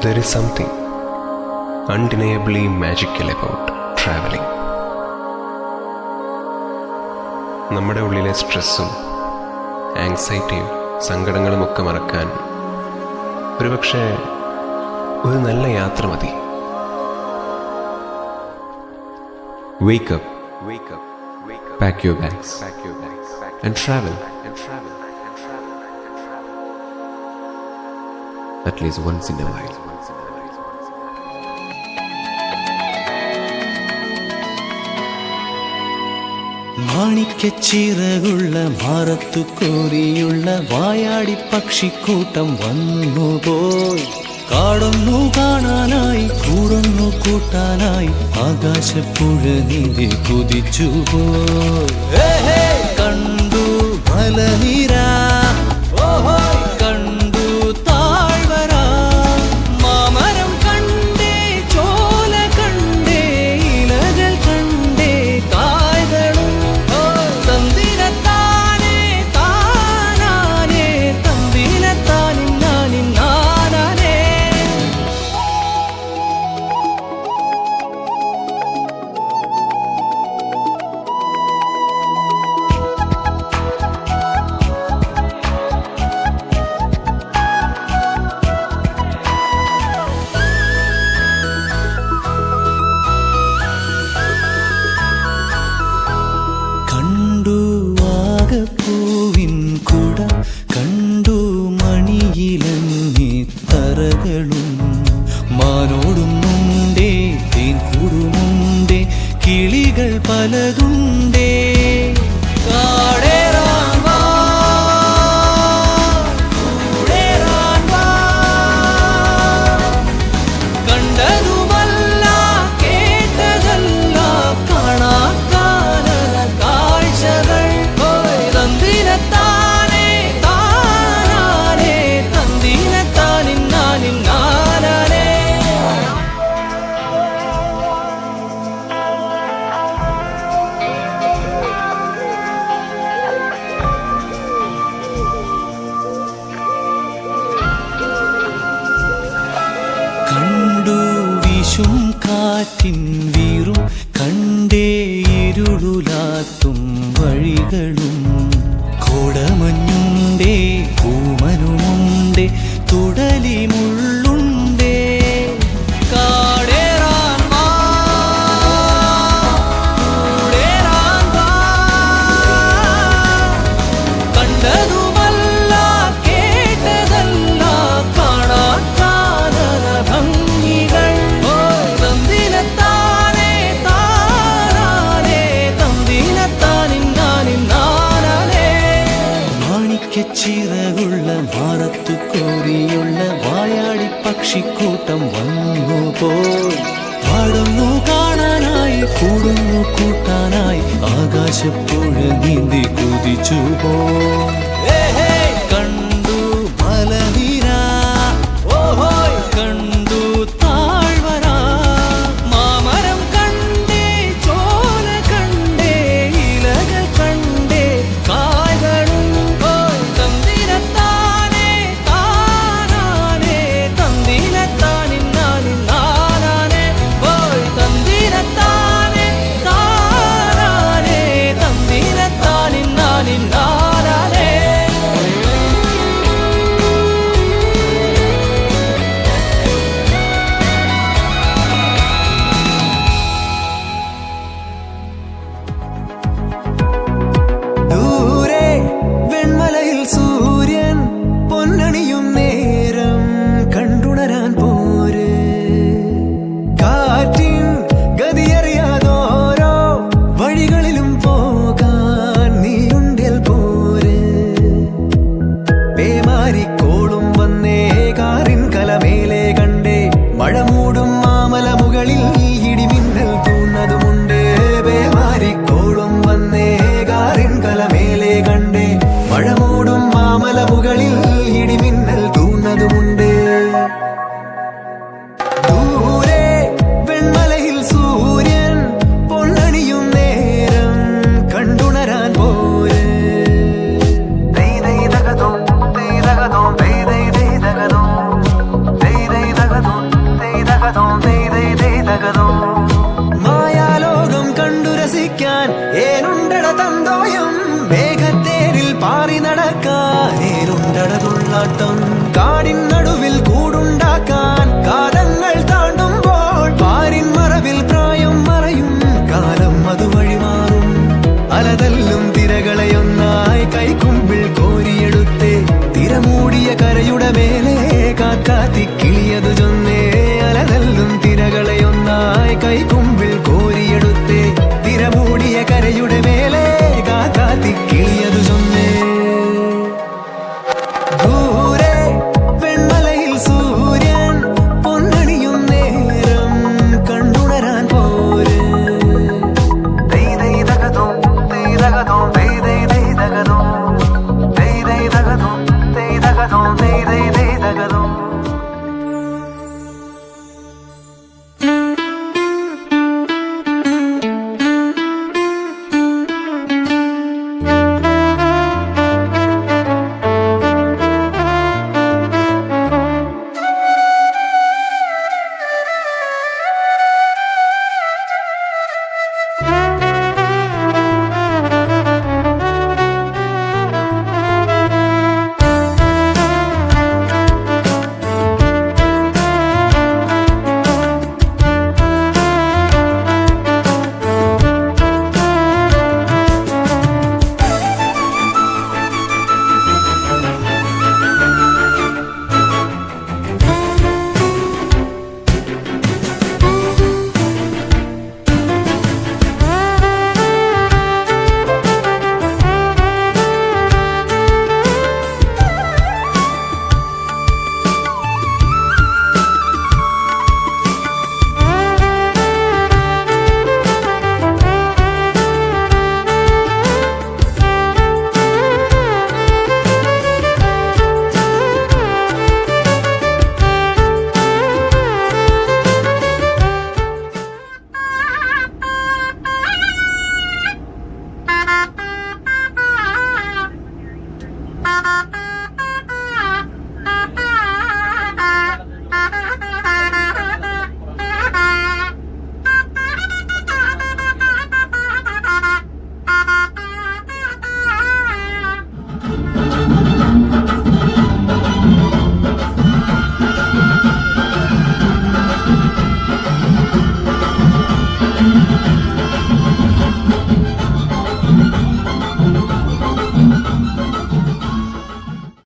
There is something undeniably magical about traveling. നമ്മുടെ ഉള്ളിലെ സ്ട്രെസ്സും ആങ്സൈറ്റിയും സങ്കടങ്ങളുമൊക്കെ മറക്കാൻ ഒരുപക്ഷെ ഒരു നല്ല യാത്ര മതി. Wake up, pack your bags, and travel. At least once in a while. മാണിക്യച്ചിറകുള്ള മാറത്തു കോരിയുള്ള വായാടി പക്ഷിക്കൂട്ടം വന്നുപോയി. കാടൊന്നു കാണാനായി കൂടൊന്നു കൂട്ടാനായി ആകാശപ്പുഴ നീന്തി കുതിച്ചുപോയി. കണ്ടു മലനിര, കണ്ടു താഴ്വര, മാമരം കണ്ടേ, ചോല കണ്ടേ, ഇലകൾ കണ്ടേ, കായ്കളും തന്തിരത്താനേ താനാനേ, തന്തിരത്താനിന്നാനിൻ നാനാനേ. കണ്ടു വാഗപ്പൂവിൻ കുട, കണ്ടു മണിയിലങ്ങി തറകളും, മാനോടുന്നുണ്ടേ തേൻ കൂടുമുണ്ടേ, കിളികൾ പലതുണ്ടേ. കാടേറാൻ വാ, കൂടേറാൻ വാ. കണ്ടതുമല്ല കേട്ടതല്ല കാണാക്കാനല കാഴ്ചകൾ. തന്തിരത്താനേ താനാനേ, തന്തിരത്താനിന്നാനിൻ നാനാനേ. കണ്ടു വീശും കാറ്റിൻ വീറും, കണ്ടേ ഇരുളുലാത്തും വഴികളും, കോടമഞ്ഞുണ്ടേ പൂമനുമുണ്ടേ, തുടലി മുള്ളുണ്ടേ. കാടേറാൻ വാ, കൂടേറാൻ വാ. കണ്ടതുമല്ല കേട്ടതല്ല കാണാക്കാനല ഭംഗികൾ. തന്തിരത്താനേ താനാനേ, തന്തിരത്താനിന്നാനിൻ നാനാനേ. മാണിക്യച്ചിറകുള്ള മാറത്തു കോരിയുള്ള വായാടി പക്ഷിക്കൂട്ടം വന്നുപോയി. പാടുന്നു കാണാനായി കൂടുന്നു കൂട്ടാനായി ആകാശപ്പുഴ നീന്തി കുതിച്ചുപോയി. കണ്ടു മലനിര, കണ്ടു താഴ്വര, മാമരം കണ്ടേ, ചോല കണ്ടേ, ഇലകൾ കണ്ടേ, കായ്കളും തന്തിരത്താനേ താനാനേ, തന്തിരത്താനിന്നാനിൻ നാനാനേ. തന്തിരത്താനേ താനാനേ, തന്തിരത്താനിന്നാനിൻ നാനാനേ. വസന്തം കാടിൻ നടുവിൽ കൂടുണ്ടാക്കാൻ കാലങ്ങൾ താണ്ടുമ്പോൾ പാരിൻ മറവിൽ പ്രായം മറയും കാലം അതുവഴി മാറും അലതല്ലും തിരകളെയൊന്നായി കൈക്കുമ്പിൾ കോരിയെടുത്തേ തിരമൂടിയ കരയുടെ മേലെ